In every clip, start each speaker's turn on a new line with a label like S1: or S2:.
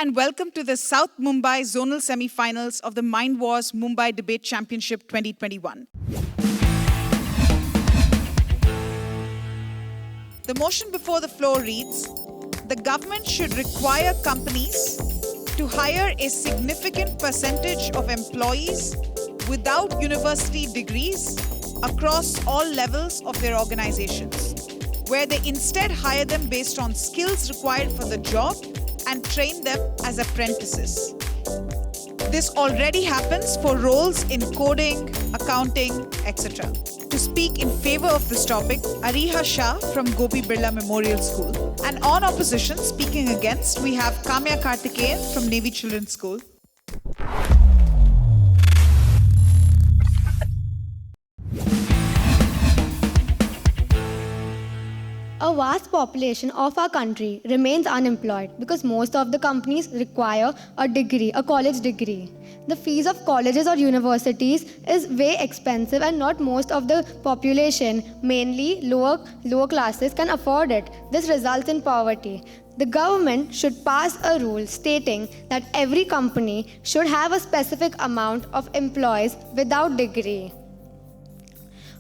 S1: and welcome to the South Mumbai zonal semi-finals of the Mindwars Mumbai Debate Championship 2021. The motion before the floor reads, the government should require companies to hire a significant percentage of employees without university degrees across all levels of their organizations, where they instead hire them based on skills required for the job and train them as apprentices. This already happens for roles in coding, accounting, etc. To speak in favor of this topic, Ariha Shah from Gopi Birla Memorial School. And on opposition, speaking against, we have Kaamya Karthikeyan from Navy Children's School.
S2: A vast population of our country remains unemployed because most of the companies require a degree, a college degree. The fees of colleges or universities is way expensive and not most of the population, mainly lower classes, can afford it. This results in poverty. The government should pass a rule stating that every company should have a specific amount of employees without degree.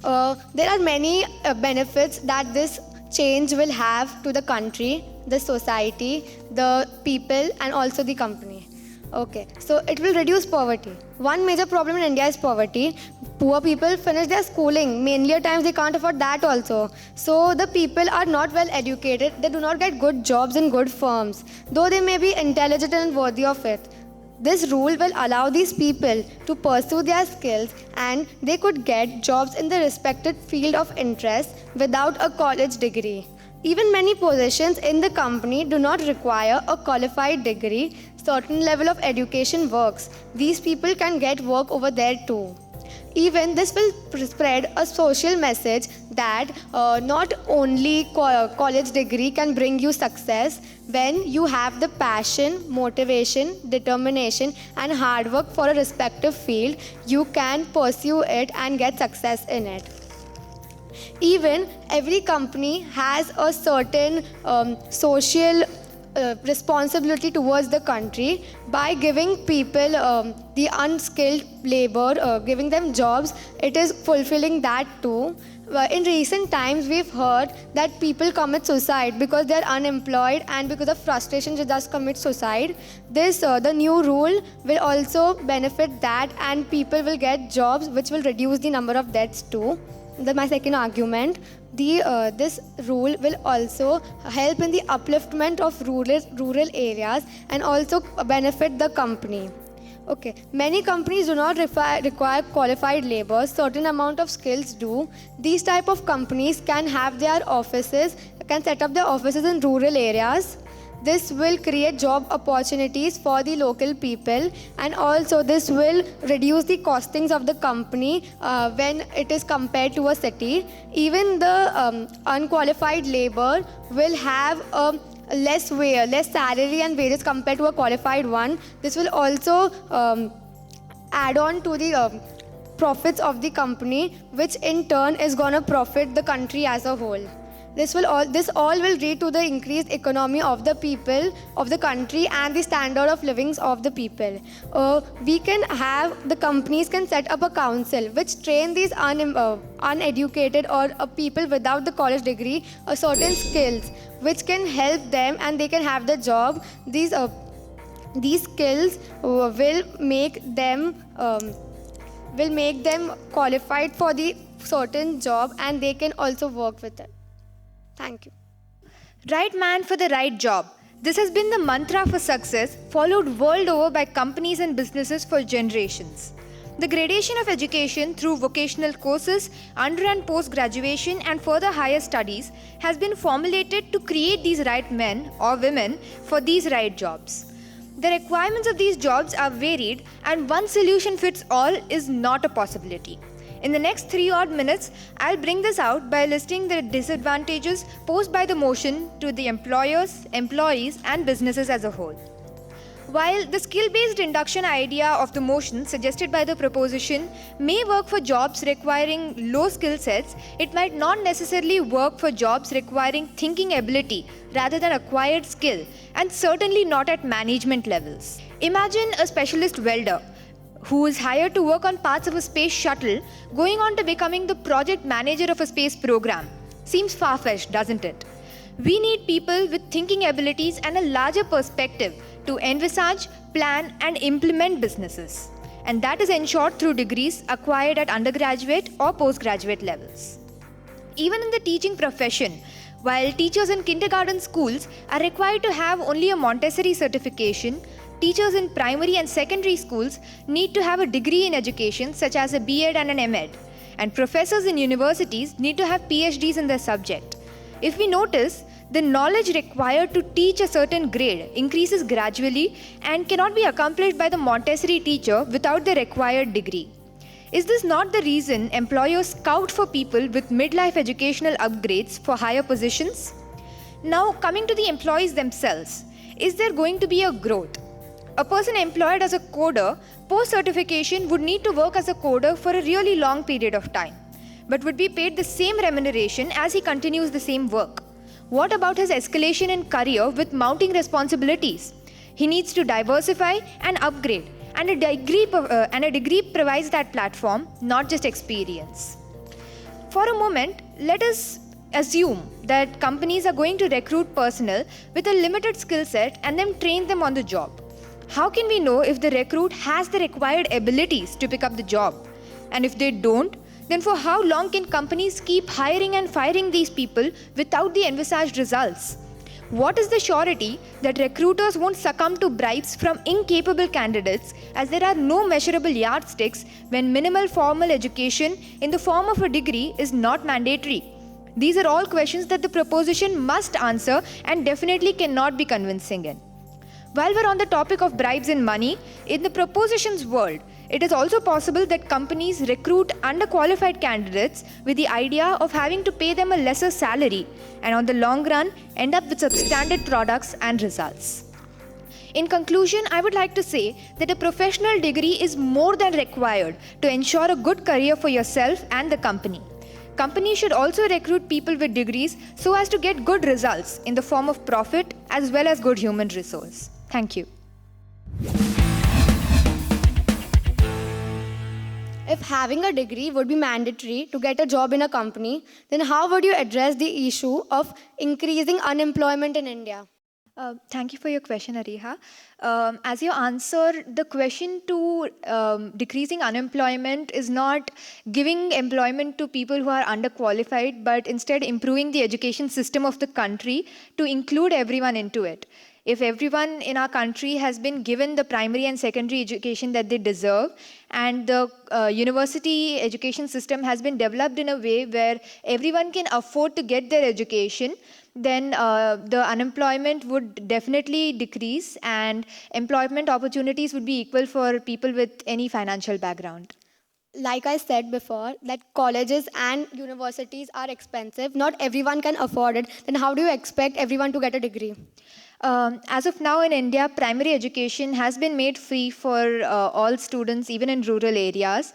S2: There are many benefits that this change will have to the country, the society, the people, and also the company. Okay, so it will reduce poverty. One major problem in India is poverty. Poor people finish their schooling. Mainly at times they can't afford that also. So the people are not well educated. They do not get good jobs in good firms, though they may be intelligent and worthy of it. This rule will allow these people to pursue their skills and they could get jobs in the respected field of interest without a college degree. Even many positions in the company do not require a qualified degree. Certain level of education works. These people can get work over there too. Even this will spread a social message that not only college degree can bring you success. When you have the passion, motivation, determination and hard work for a respective field, you can pursue it and get success in it. Even every company has a certain social responsibility towards the country by giving people the unskilled labor, giving them jobs. It is fulfilling that too. In recent times, we've heard that people commit suicide because they're unemployed and because of frustration they just commit suicide. The new rule will also benefit that and people will get jobs which will reduce the number of deaths too. That's my second argument. This rule will also help in the upliftment of rural areas and also benefit the company. Okay, many companies do not require qualified labor. Certain amount of skills do. These type of companies can have their offices, can set up their offices in rural areas. This will create job opportunities for the local people and also this will reduce the costings of the company when it is compared to a city. Even the unqualified labor will have a less salary and wages compared to a qualified one. This will also add on to the profits of the company, which in turn is going to profit the country as a whole. This all will lead to the increased economy of the people, of the country and the standard of living of the people. The companies can set up a council which train these uneducated or people without the college degree certain skills which can help them and they can have the job. These skills will make them qualified for the certain job and they can also work with it. Thank you.
S3: Right man for the right job. This has been the mantra for success, followed world over by companies and businesses for generations. The gradation of education through vocational courses, under and post-graduation and further higher studies has been formulated to create these right men or women for these right jobs. The requirements of these jobs are varied and one solution fits all is not a possibility. In the next 3 odd minutes, I'll bring this out by listing the disadvantages posed by the motion to the employers, employees, and businesses as a whole. While the skill-based induction idea of the motion suggested by the proposition may work for jobs requiring low skill sets, it might not necessarily work for jobs requiring thinking ability rather than acquired skill, and certainly not at management levels. Imagine a specialist welder who is hired to work on parts of a space shuttle, going on to becoming the project manager of a space program. Seems far-fetched, doesn't it? We need people with thinking abilities and a larger perspective to envisage, plan, and implement businesses. And that is ensured through degrees acquired at undergraduate or postgraduate levels. Even in the teaching profession, while teachers in kindergarten schools are required to have only a Montessori certification, teachers in primary and secondary schools need to have a degree in education such as a B.Ed and an M.Ed. And professors in universities need to have PhDs in their subject. If we notice, the knowledge required to teach a certain grade increases gradually and cannot be accomplished by the Montessori teacher without the required degree. Is this not the reason employers scout for people with midlife educational upgrades for higher positions? Now, coming to the employees themselves, is there going to be a growth? A person employed as a coder post-certification would need to work as a coder for a really long period of time, but would be paid the same remuneration as he continues the same work. What about his escalation in career with mounting responsibilities? He needs to diversify and upgrade, and a degree provides that platform, not just experience. For a moment, let us assume that companies are going to recruit personnel with a limited skill set and then train them on the job. How can we know if the recruit has the required abilities to pick up the job? And if they don't, then for how long can companies keep hiring and firing these people without the envisaged results? What is the surety that recruiters won't succumb to bribes from incapable candidates, as there are no measurable yardsticks when minimal formal education in the form of a degree is not mandatory? These are all questions that the proposition must answer and definitely cannot be convincing in. While we're on the topic of bribes and money, in the proposition's world, it is also possible that companies recruit underqualified candidates with the idea of having to pay them a lesser salary and on the long run end up with substandard products and results. In conclusion, I would like to say that a professional degree is more than required to ensure a good career for yourself and the company. Companies should also recruit people with degrees so as to get good results in the form of profit as well as good human resource. Thank you.
S2: If having a degree would be mandatory to get a job in a company, then how would you address the issue of increasing unemployment in India?
S3: Thank you for your question, Ariha. As you answer, the question to decreasing unemployment is not giving employment to people who are underqualified, but instead improving the education system of the country to include everyone into it. If everyone in our country has been given the primary and secondary education that they deserve, and the university education system has been developed in a way where everyone can afford to get their education, then the unemployment would definitely decrease and employment opportunities would be equal for people with any financial background.
S2: Like I said before, that colleges and universities are expensive. Not everyone can afford it. Then how do you expect everyone to get a degree?
S3: As of now in India, primary education has been made free for all students, even in rural areas.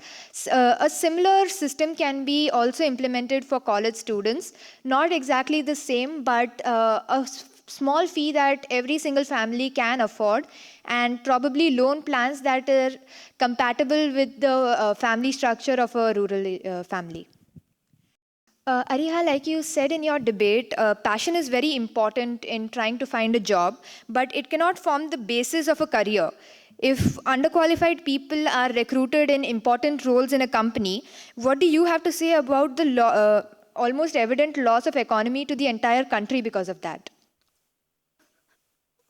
S3: A similar system can be also implemented for college students. Not exactly the same, but a small fee that every single family can afford, and probably loan plans that are compatible with the family structure of a rural family. Ariha, like you said in your debate, passion is very important in trying to find a job, but it cannot form the basis of a career. If underqualified people are recruited in important roles in a company, what do you have to say about the almost evident loss of economy to the entire country because of that?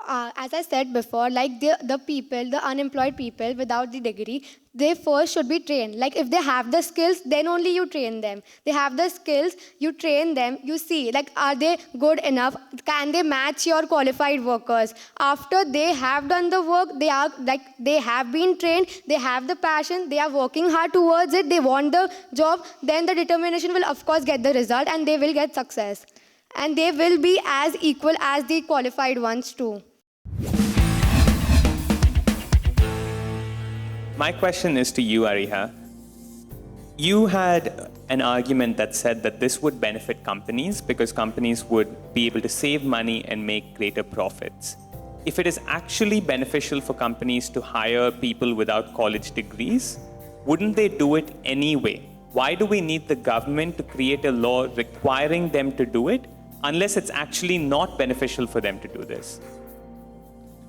S2: As I said before, like the people, the unemployed people without the degree, they first should be trained. Like if they have the skills, then only you train them. They have the skills, you train them, you see, like are they good enough? Can they match your qualified workers? After they have done the work, they have been trained, they have the passion, they are working hard towards it, they want the job, then the determination will of course get the result and they will get success. And they will be as equal as the qualified ones too.
S4: My question is to you, Ariha. You had an argument that said that this would benefit companies because companies would be able to save money and make greater profits. If it is actually beneficial for companies to hire people without college degrees, wouldn't they do it anyway? Why do we need the government to create a law requiring them to do it unless it's actually not beneficial for them to do this?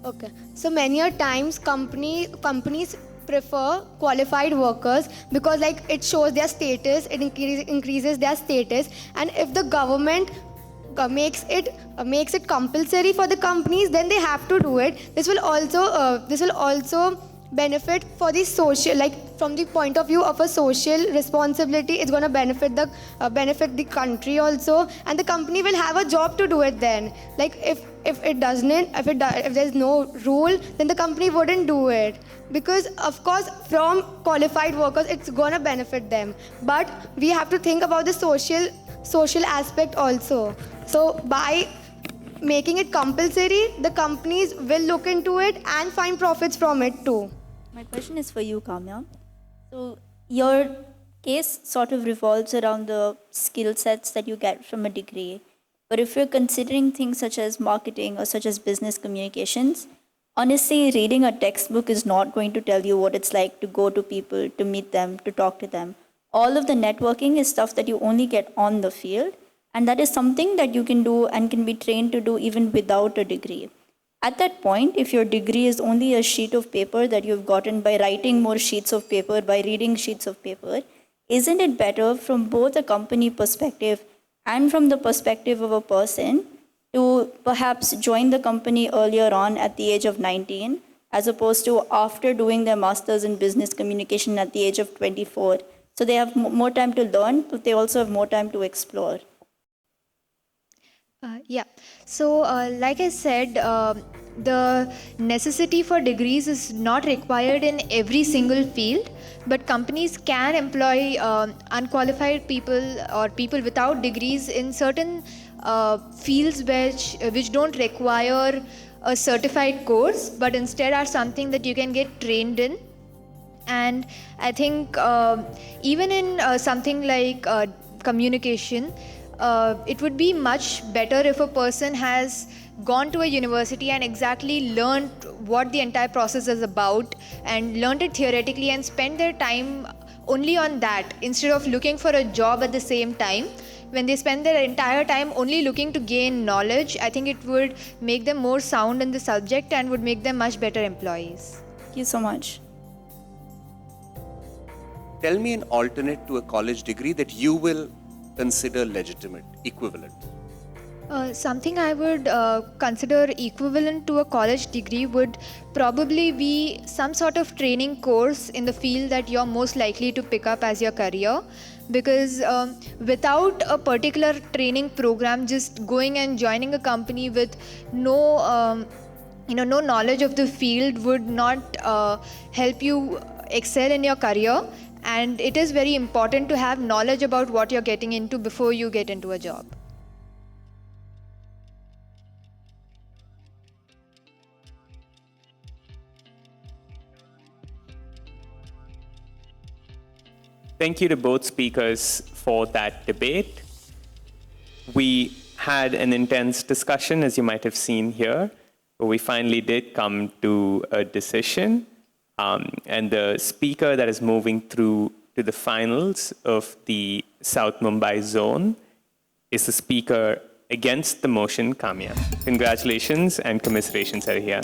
S2: Okay. So many a times companies prefer qualified workers because like it shows their status, it increases their status, and if the government makes it compulsory for the companies, then they have to do it. This will also benefit for the social, like from the point of view of a social responsibility, it's going to benefit the country also, and the company will have a job to do it then. Like if there's no rule, then the company wouldn't do it, because of course from qualified workers it's going to benefit them, but we have to think about the social aspect also. So by making it compulsory, the companies will look into it and find profits from it too.
S5: My question is for you, Kaamya. So your case sort of revolves around the skill sets that you get from a degree. But if you're considering things such as marketing or such as business communications, honestly, reading a textbook is not going to tell you what it's like to go to people, to meet them, to talk to them. All of the networking is stuff that you only get on the field. And that is something that you can do and can be trained to do even without a degree. At that point, if your degree is only a sheet of paper that you've gotten by writing more sheets of paper, by reading sheets of paper, isn't it better from both a company perspective and from the perspective of a person to perhaps join the company earlier on at the age of 19, as opposed to after doing their master's in business communication at the age of 24? So they have more time to learn, but they also have more time to explore.
S3: Yeah. So, like I said, the necessity for degrees is not required in every single field, but companies can employ unqualified people or people without degrees in certain fields which don't require a certified course, but instead are something that you can get trained in. And I think even in something like communication, it would be much better if a person has gone to a university and exactly learned what the entire process is about and learned it theoretically and spent their time only on that instead of looking for a job at the same time. When they spend their entire time only looking to gain knowledge, I think it would make them more sound in the subject and would make them much better employees.
S5: Thank you so much.
S6: Tell me an alternate to a college degree that you will consider legitimate, equivalent.
S3: Something I would consider equivalent to a college degree would probably be some sort of training course in the field that you're most likely to pick up as your career. Because without a particular training program, just going and joining a company with no knowledge of the field would not help you excel in your career. And it is very important to have knowledge about what you're getting into before you get into a job.
S4: Thank you to both speakers for that debate. We had an intense discussion, as you might have seen here, but we finally did come to a decision. And the speaker that is moving through to the finals of the South Mumbai zone is the speaker against the motion, Kaamya. Congratulations and commiserations, Ariha.